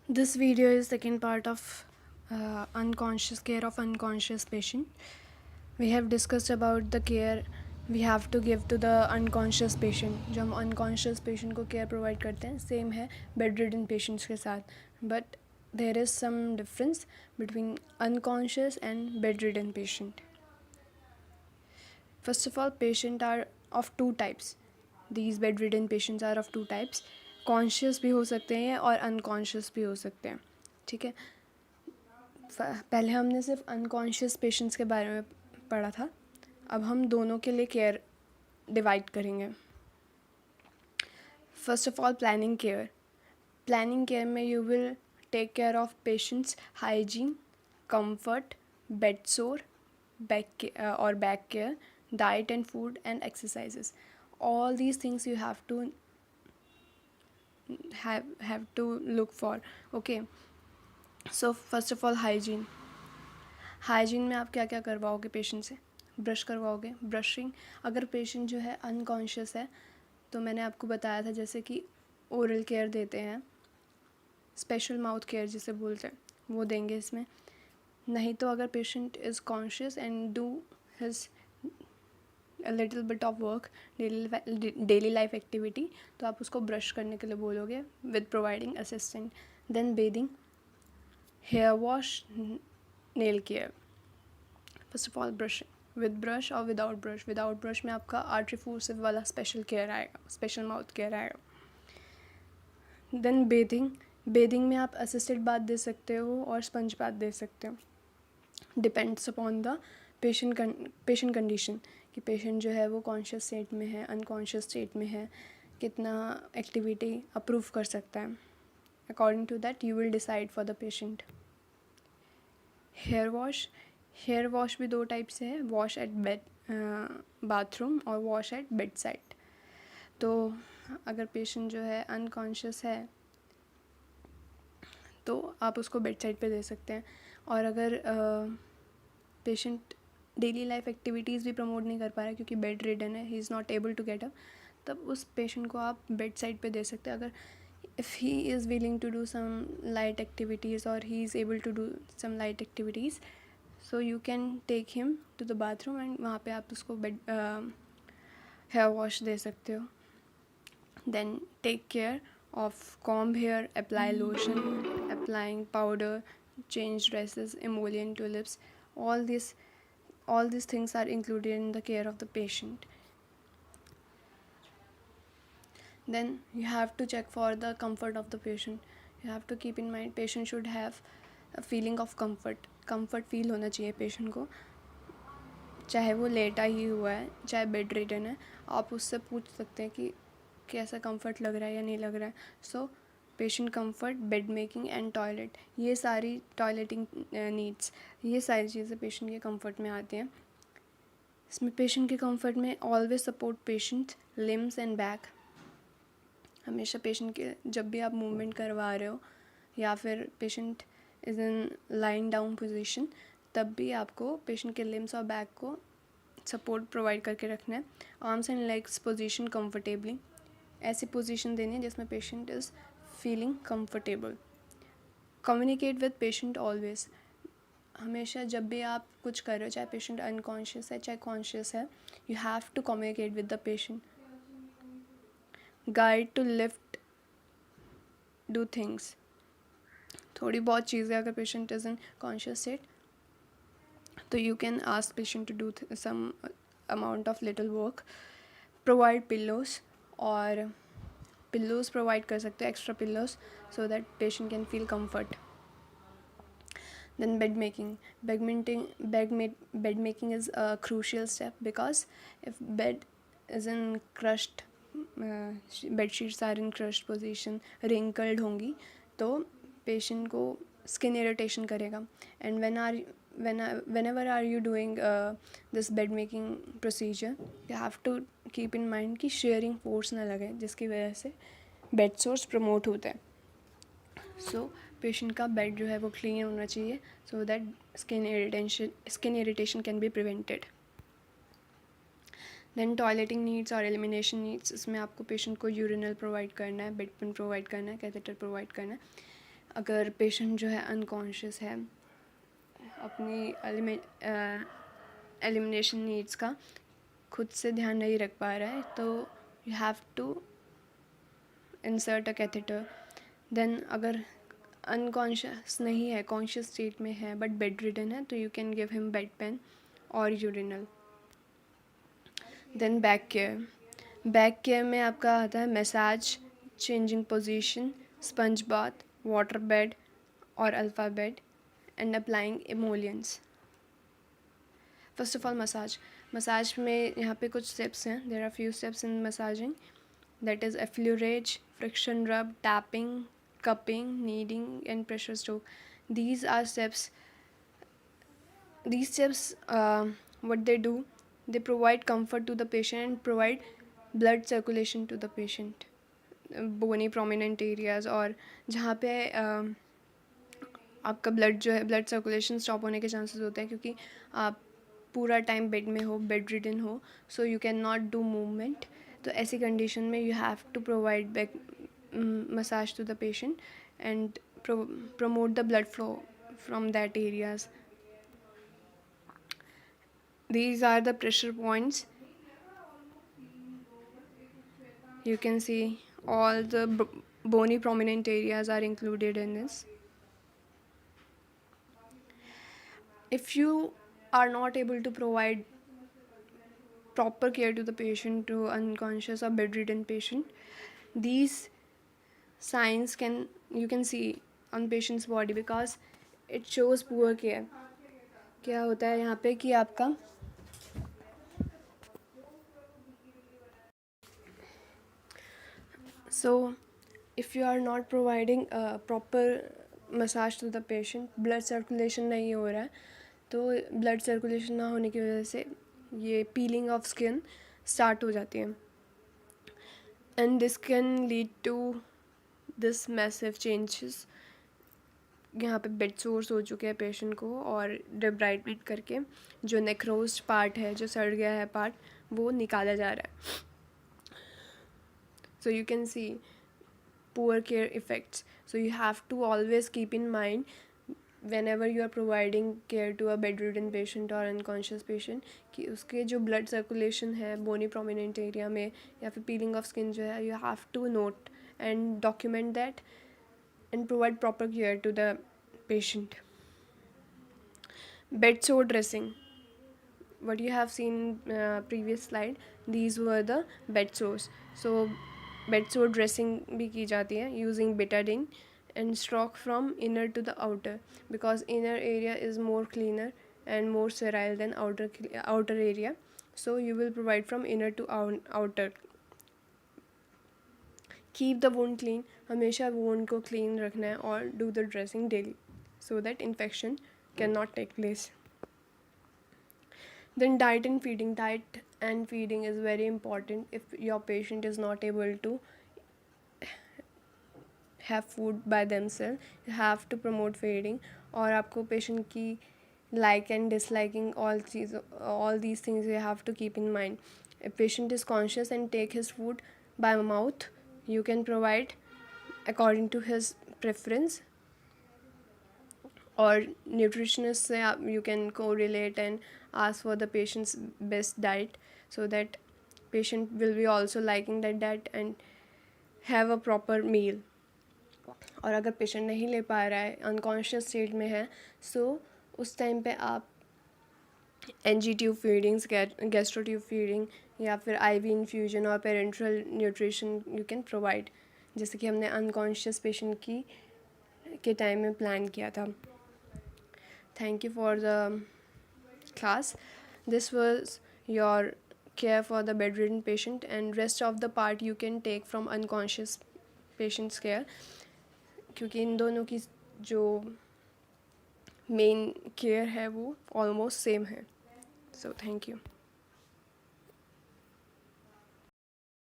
This video is second part of unconscious care of unconscious patient. We have discussed about the care we have to give to the unconscious patient. जो हम unconscious patient को care provide करते हैं same है bedridden patients के साथ, but there is some difference between unconscious and bedridden patient. First of all, patient are of two types. These bedridden patients are of two types. Conscious भी हो सकते हैं और अनकॉन्शियस भी हो सकते हैं. ठीक है, पहले हमने सिर्फ अनकॉन्शियस पेशेंट्स के बारे में पढ़ा था. अब हम दोनों के लिए केयर डिवाइड करेंगे. First of all, planning care. Planning care में you will take care of patients hygiene, comfort, bed sore, back care, diet and food and exercises. All these things you have to look for. Okay, so first of all, hygiene में आप क्या क्या करवाओगे patient से? Brush करवाओगे. Brushing, अगर patient जो है अनकॉन्शियस है तो मैंने आपको बताया था जैसे कि ओरल केयर देते हैं, स्पेशल माउथ केयर जिसे बोलते हैं वो देंगे इसमें. नहीं तो अगर patient is conscious and do his a little bit of work, daily life activity, तो आप उसको ब्रश करने के लिए बोलोगे with providing assistant. Then bathing, hair wash, nail care. First of all, brushing with brush or without brush. Without brush में आपका artificial वाला स्पेशल केयर आएगा, स्पेशल माउथ केयर आएगा. Then bathing में आप असिस्टेड बाथ दे सकते हो और स्पंज बाथ दे सकते हो. Depends upon the patient condition कि पेशेंट जो है वो कॉन्शियस स्टेट में है, अनकॉन्शियस स्टेट में है, कितना एक्टिविटी अप्रूव कर सकता है. According to that you will decide for the patient. Hair wash भी दो टाइप से है, वॉश एट बेड बाथरूम और वॉश एट बेड साइड. तो अगर पेशेंट जो है अनकॉन्शियस है तो आप उसको बेड साइड पे दे सकते हैं. और अगर पेशेंट डेली लाइफ एक्टिविटीज़ भी प्रमोट नहीं कर पा रहा है क्योंकि बेड रिडन है, he is not able to get up, तब उस पेशेंट को आप बेड साइड पे दे सकते हैं. अगर if he is willing to do some light activities और he is able to do some light activities, so you can take him to the bathroom and वहाँ पे आप उसको बेड हेयर वॉश दे सकते हो. Then take care of comb hair, apply lotion, applying powder, change dresses, emollient tulips. All these things are included in the care of the patient. Then you have to check for the comfort of the patient. You have to keep in mind patient should have a feeling of comfort. Comfort feel होना चाहिए patient को, चाहे वो लेटा ही हुआ है, चाहे bed ridden है. आप उससे पूछ सकते हैं कि कैसा कंफर्ट लग रहा है या नहीं लग रहा है. So patient comfort, bed making and toilet, ये सारी टॉयलेटिंग नीड्स, ये सारी चीज़ें पेशेंट के कंफर्ट में आती हैं. इसमें पेशेंट के कंफर्ट में always support patient limbs and back. हमेशा पेशेंट के जब भी आप मूवमेंट करवा रहे हो या फिर patient is in line down position, तब भी आपको पेशेंट के लिम्स और बैक को सपोर्ट प्रोवाइड करके रखना है. Arms and legs position comfortably, ऐसी पोजीशन देनी है जिसमें patient is feeling comfortable. Communicate with patient always, हमेशा जब भी आप कुछ कर रहे हो, चाहे पेशेंट अनकॉन्शियस है चाहे कॉन्शियस है, you have to communicate with the patient. Guide to lift, do things, थोड़ी बहुत चीज़ें अगर patient is in conscious state तो you can ask patient to do some amount of little work. Provide pillows, और pillows provide कर सकते हो, extra pillows, so that patient can feel comfort. Then bed making. Bed making is a crucial step because if bed is in crushed, bed sheets are in crushed position, wrinkled होंगी तो patient को skin irritation करेगा. And whenever are you doing this bed making procedure, you have to keep in mind कि sharing force ना लगे जिसकी वजह से बेड सोर्स प्रमोट होता है. सो पेशेंट का बेड जो है वो क्लीन होना चाहिए so that skin irritation can be prevented. Then toileting needs और एलिमिनेशन नीड्स, इसमें आपको पेशेंट को यूरिनल प्रोवाइड करना है, बेड पेन प्रोवाइड करना है, कैथेटर प्रोवाइड करना है. अगर पेशेंट जो है अनकॉन्शियस है, अपनी एलिमिनेशन नीड्स का खुद से ध्यान नहीं रख पा रहा है, तो you have to insert a catheter. Then अगर अनकॉन्शियस नहीं है, कॉन्शियस स्टेट में है बट बेड रिडन है, तो you can give him bed pan और urinal. Then back care. Back care में आपका आता है massage, changing position, sponge bath, water bed और alpha bed and applying emollients. First of all massage में यहाँ पे कुछ स्टेप्स हैं. There are few steps in massaging, that is effleurage, friction rub, tapping, cupping, kneading and pressure stroke. These are steps. These steps, what they do, they provide comfort to the patient and provide blood circulation to the patient. Bony prominent areas और जहाँ पे आपका blood जो है, blood circulation stop होने के chances होते हैं क्योंकि आप पूरा टाइम बेड में हो, बेड रिडन हो, so you can not do movement. तो ऐसी कंडीशन में you have to provide back massage to the patient and promote the blood flow from that areas. These are the pressure points. You can see all the bony prominent areas are included in this. If you are not able to provide proper care to the patient, to unconscious or bedridden patient, these signs you can see on patient's body because it shows poor care. क्या होता है यहाँ पे कि आपका so if you are not providing a proper massage to the patient, blood circulation नहीं हो रहा है, तो blood circulation ना होने की वजह से ये peeling of skin start हो जाती है and this can lead to this massive changes. यहाँ पे बेड सोर्स हो चुके हैं पेशेंट को और डिब्राइडमेंट करके जो नेक्रोज्ड पार्ट है, जो सड़ गया है पार्ट, वो निकाला जा रहा है. So you can see poor care effects. So you have to always keep in mind whenever you are providing care to a bedridden patient or unconscious patient कि उसके जो blood circulation है bony prominent area में या फिर peeling of skin जो है, you have to note and document that and provide proper care to the patient. Bed sore dressing, what you have seen previous slide, these were the bed sores. So bed sore dressing भी की जाती है using betadine and stroke from inner to the outer because inner area is more cleaner and more sterile than outer area. So you will provide from inner to outer. Keep the wound clean, हमेशा wound को clean रखना है और do the dressing daily so that infection cannot take place. Then diet and feeding is very important. If your patient is not able to have food by themselves, you have to promote feeding. और आपको patient की like and disliking all these things you have to keep in mind. If patient is conscious and take his food by mouth, you can provide according to his preference. Or nutritionist से you can correlate and ask for the patient's best diet so that patient will be also liking that diet and have a proper meal. और अगर patient नहीं ले पा रहा है, unconscious state में है, सो उस टाइम पे आप NG tube feedings, gastro tube feeding या फिर IV इन्फ्यूजन और parenteral nutrition you can provide, जैसे कि हमने अनकॉन्शियस पेशेंट के टाइम में प्लान किया था. Thank you for the class. This was your care for the bedridden patient and rest of the part you can take from unconscious patient's care क्योंकि इन दोनों की जो मेन केयर है वो ऑलमोस्ट सेम है. So thank you.